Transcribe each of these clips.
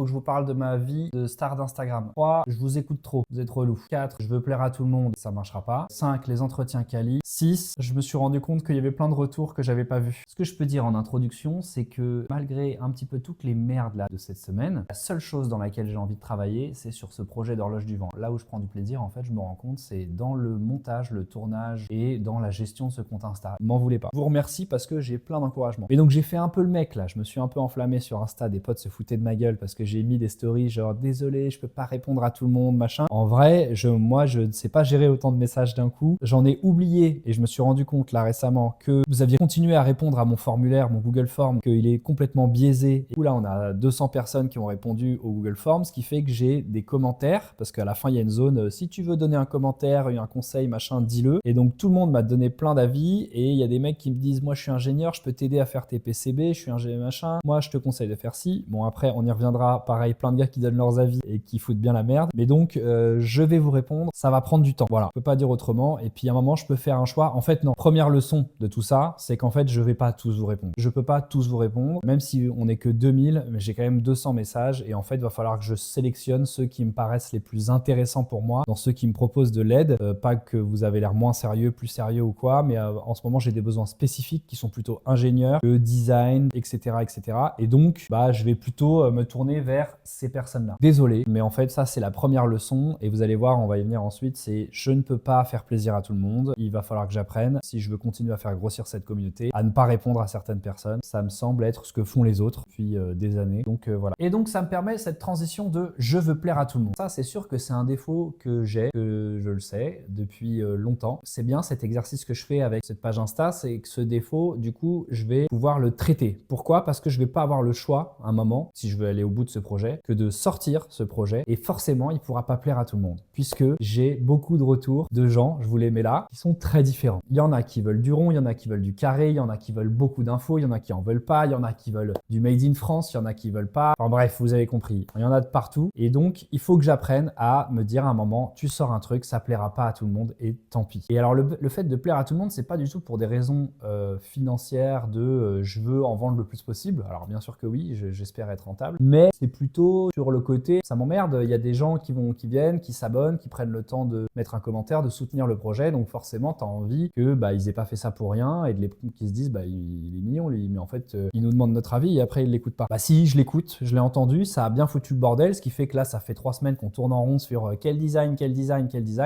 que je vous parle de ma vie de star d'Instagram. 3, je vous écoute trop, vous êtes relou. 4, je veux plaire à tout le monde, ça marchera pas. 5, les entretiens quali. 6, je me suis rendu compte qu'il y avait plein de retours que j'avais pas vus. Ce que je peux dire en introduction, c'est que malgré un petit peu toutes les merdes là de cette semaine, la seule chose dans laquelle j'ai envie de travailler, c'est sur ce projet d'horloge du vent. Là où je prends du plaisir, en fait, je me rends compte, c'est dans le montage, le tournage et dans la gestion de ce compte Insta. M'en voulez pas. Je vous remercie parce que j'ai plein d'encouragement. Et donc j'ai fait un peu le mec là, je me suis un peu enflammé sur Insta, des potes se foutaient de ma gueule parce que j'ai mis des stories genre désolé, je peux pas répondre à tout le monde, machin. En vrai, moi je ne sais pas gérer autant de messages d'un coup. J'en ai oublié et je me suis rendu compte là récemment que vous aviez continué à répondre à mon formulaire, mon Google Form, qu'il est complètement biaisé. Et là, on a 200 personnes qui ont répondu au Google Form, ce qui fait que j'ai des commentaires parce qu'à la fin, il y a une zone si tu veux donner un commentaire, un conseil, machin, dis-le. Et donc tout le monde m'a donné plein d'avis et il y a des mecs qui me disent moi je suis ingénieur, je peux t'aider à faire tes PCB, je suis ingénieur machin, moi je te conseille de faire ci. Bon après on y reviendra, pareil, plein de gars qui donnent leurs avis et qui foutent bien la merde. Mais donc je vais vous répondre, ça va prendre du temps. Voilà, je peux pas dire autrement. Et puis à un moment je peux faire un choix. En fait non, première leçon de tout ça, c'est qu'en fait je vais pas tous vous répondre. Je peux pas tous vous répondre, même si on n'est que 2000, mais j'ai quand même 200 messages et en fait il va falloir que je sélectionne ceux qui me paraissent les plus intéressants pour moi, dans ceux qui me proposent de l'aide. Pas que vous avez l'air moins sérieux, plus sérieux ou quoi, mais en ce moment j'ai des besoins spécifiques qui sont plutôt ingénieurs, design, etc., etc. Et donc je vais plutôt me tourner vers ces personnes-là. Désolé, mais en fait ça c'est la première leçon et vous allez voir, on va y venir ensuite, c'est je ne peux pas faire plaisir à tout le monde. Il va falloir que j'apprenne, si je veux continuer à faire grossir cette communauté, à ne pas répondre à certaines personnes. Ça me semble être ce que font les autres depuis des années. Donc voilà. Et donc ça me permet cette transition de je veux plaire à tout le monde. Ça c'est sûr que c'est un défaut que j'ai, que je le sais depuis longtemps. C'est bien cet exercice que je fais avec cette page Insta, c'est que ce défaut, du coup, je vais pouvoir le traiter. Pourquoi? Parce que je vais pas avoir le choix, à un moment, si je veux aller au bout de ce projet, que de sortir ce projet. Et forcément, il pourra pas plaire à tout le monde, puisque j'ai beaucoup de retours de gens, je vous les mets là, qui sont très différents. Il y en a qui veulent du rond, il y en a qui veulent du carré, il y en a qui veulent beaucoup d'infos, il y en a qui en veulent pas, il y en a qui veulent du made in France, il y en a qui veulent pas. Enfin bref, vous avez compris. Il y en a de partout. Et donc, il faut que j'apprenne à me dire à un moment, tu sors un truc, ça plaira pas à tout le monde et tant pis. Et alors, le fait de plaire à tout le monde, c'est pas du tout pour des raisons financières de je veux en vendre le plus possible. Alors bien sûr que oui, j'espère être rentable, mais c'est plutôt sur le côté, ça m'emmerde, il y a des gens qui viennent, qui s'abonnent, qui prennent le temps de mettre un commentaire, de soutenir le projet, donc forcément tu as envie que ils aient pas fait ça pour rien et qu'ils se disent il est mignon lui, mais en fait il nous demande notre avis et après il l'écoute pas. Si, je l'écoute, je l'ai entendu, ça a bien foutu le bordel, ce qui fait que là ça fait 3 semaines qu'on tourne en rond sur quel design,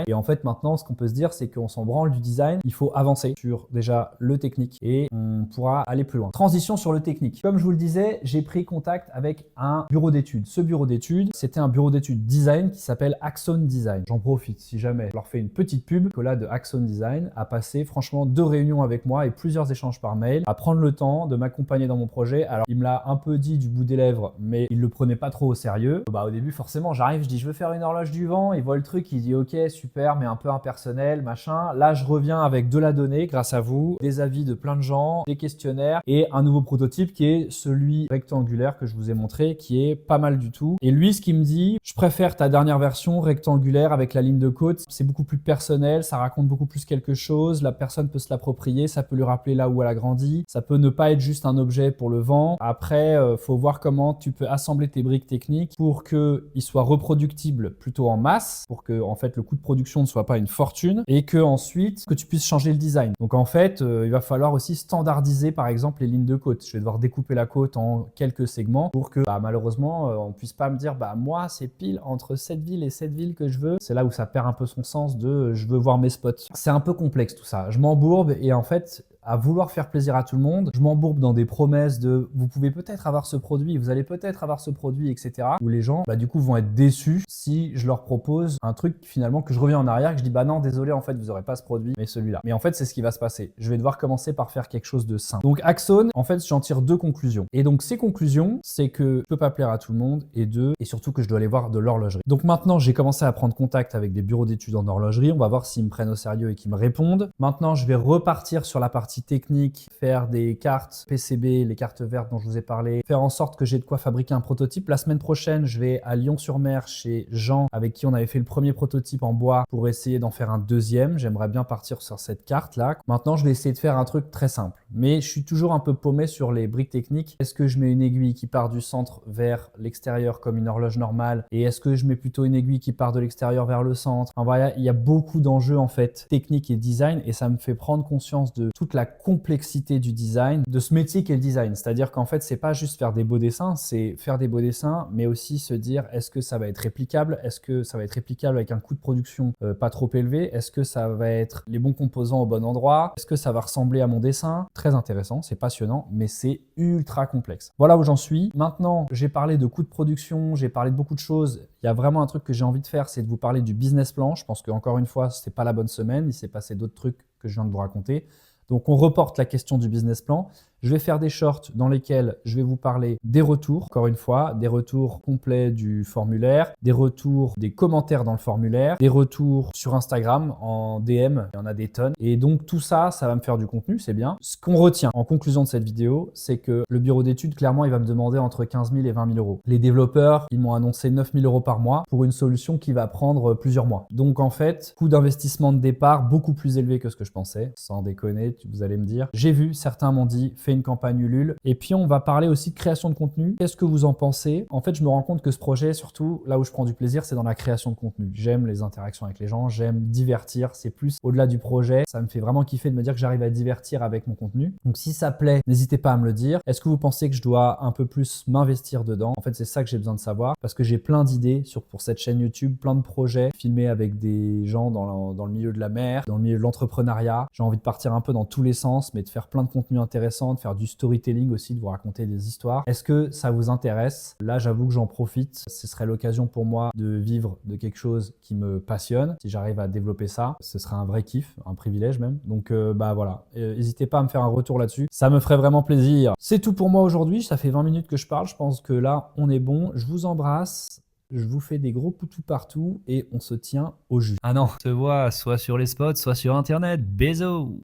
et en fait maintenant ce qu'on peut se dire c'est qu'on s'en branle du design, il faut avancer sur déjà le technique et on pourra aller plus loin. Transition sur le technique. Comme je vous le disais, j'ai pris contact avec un bureau d'études. Ce bureau d'études, c'était un bureau d'études design qui s'appelle Axon Design. J'en profite si jamais je leur fais une petite pub. Nicolas de Axon Design a passé franchement 2 réunions avec moi et plusieurs échanges par mail à prendre le temps de m'accompagner dans mon projet. Alors il me l'a un peu dit du bout des lèvres, mais il le prenait pas trop au sérieux. Au début forcément j'arrive, je dis je veux faire une horloge du vent, il voit le truc, il dit ok super mais un peu impersonnel machin. Là je reviens avec de la donnée grâce à vous, des avis de plein de gens, des questionnaires et un nouveau prototype qui est celui rectangulaire que je vous ai montré, qui est pas mal du tout. Et lui, ce qu'il me dit, je préfère ta dernière version rectangulaire avec la ligne de côte, c'est beaucoup plus personnel, ça raconte beaucoup plus quelque chose, la personne peut se l'approprier, ça peut lui rappeler là où elle a grandi, ça peut ne pas être juste un objet pour le vent. Après, faut voir comment tu peux assembler tes briques techniques pour qu'ils soient reproductibles plutôt en masse, pour que en fait le coût de production ne soit pas une fortune et que ensuite que tu puisses changer le design. Donc en fait, il va falloir aussi standardiser par exemple les lignes de côte. Je vais devoir découper la côte en quelques segments pour que malheureusement on puisse pas me dire moi c'est pile entre cette ville et cette ville que je veux. C'est là où ça perd un peu son sens de je veux voir mes spots. C'est un peu complexe tout ça. Je m'embourbe et en fait à vouloir faire plaisir à tout le monde, je m'embourbe dans des promesses de vous pouvez peut-être avoir ce produit, vous allez peut-être avoir ce produit, etc. Où les gens du coup vont être déçus si je leur propose un truc finalement que je reviens en arrière, que je dis non désolé en fait vous aurez pas ce produit mais celui-là. Mais en fait c'est ce qui va se passer. Je vais devoir commencer par faire quelque chose de sain. Donc Axon, en fait j'en tire 2 conclusions. Et donc ces conclusions, c'est que je peux pas plaire à tout le monde et surtout que je dois aller voir de l'horlogerie. Donc maintenant j'ai commencé à prendre contact avec des bureaux d'études en horlogerie. On va voir s'ils me prennent au sérieux et qu'ils me répondent. Maintenant je vais repartir sur la partie partie technique, faire des cartes PCB, les cartes vertes dont je vous ai parlé, faire en sorte que j'ai de quoi fabriquer un prototype. La semaine prochaine, je vais à Lyon-sur-Mer chez Jean, avec qui on avait fait le premier prototype en bois pour essayer d'en faire un deuxième. J'aimerais bien partir sur cette carte-là. Maintenant, je vais essayer de faire un truc très simple. Mais je suis toujours un peu paumé sur les briques techniques. Est-ce que je mets une aiguille qui part du centre vers l'extérieur comme une horloge normale? Et est-ce que je mets plutôt une aiguille qui part de l'extérieur vers le centre? Enfin, voilà, il y a beaucoup d'enjeux en fait, technique et design, et ça me fait prendre conscience de toute la complexité du design, de ce métier qu'est le design. C'est-à-dire qu'en fait, c'est pas juste faire des beaux dessins, c'est faire des beaux dessins, mais aussi se dire est-ce que ça va être réplicable? Est-ce que ça va être réplicable avec un coût de production pas trop élevé? Est-ce que ça va être les bons composants au bon endroit? Est-ce que ça va ressembler à mon dessin? Très intéressant, c'est passionnant, mais c'est ultra complexe. Voilà où j'en suis. Maintenant, j'ai parlé de coût de production, j'ai parlé de beaucoup de choses. Il y a vraiment un truc que j'ai envie de faire, c'est de vous parler du business plan. Je pense qu'encore une fois, c'est pas la bonne semaine. Il s'est passé d'autres trucs que je viens de vous raconter. Donc, on reporte la question du business plan. Je vais faire des shorts dans lesquels je vais vous parler des retours, encore une fois, des retours complets du formulaire, des retours des commentaires dans le formulaire, des retours sur Instagram en DM, il y en a des tonnes. Et donc tout ça, ça va me faire du contenu, c'est bien. Ce qu'on retient en conclusion de cette vidéo, c'est que le bureau d'études, clairement, il va me demander entre 15 000 et 20 000 euros. Les développeurs, ils m'ont annoncé 9 000 euros par mois pour une solution qui va prendre plusieurs mois. Donc en fait, coût d'investissement de départ beaucoup plus élevé que ce que je pensais, sans déconner, vous allez me dire. J'ai vu, certains m'ont dit, une campagne Ulule. Et puis, on va parler aussi de création de contenu. Qu'est-ce que vous en pensez? En fait, je me rends compte que ce projet, surtout là où je prends du plaisir, c'est dans la création de contenu. J'aime les interactions avec les gens, j'aime divertir. C'est plus au-delà du projet. Ça me fait vraiment kiffer de me dire que j'arrive à divertir avec mon contenu. Donc, si ça plaît, n'hésitez pas à me le dire. Est-ce que vous pensez que je dois un peu plus m'investir dedans? En fait, c'est ça que j'ai besoin de savoir parce que j'ai plein d'idées pour cette chaîne YouTube, plein de projets filmés avec des gens dans le milieu de la mer, dans le milieu de l'entrepreneuriat. J'ai envie de partir un peu dans tous les sens, mais de faire plein de contenus intéressants, de faire du storytelling aussi, de vous raconter des histoires. Est-ce que ça vous intéresse? Là, j'avoue que j'en profite. Ce serait l'occasion pour moi de vivre de quelque chose qui me passionne. Si j'arrive à développer ça, ce serait un vrai kiff, un privilège même. Donc bah voilà, n'hésitez pas à me faire un retour là-dessus. Ça me ferait vraiment plaisir. C'est tout pour moi aujourd'hui. Ça fait 20 minutes que je parle. Je pense que là, on est bon. Je vous embrasse. Je vous fais des gros poutous partout et on se tient au jus. Ah non, on se voit soit sur les spots, soit sur Internet. Bisous!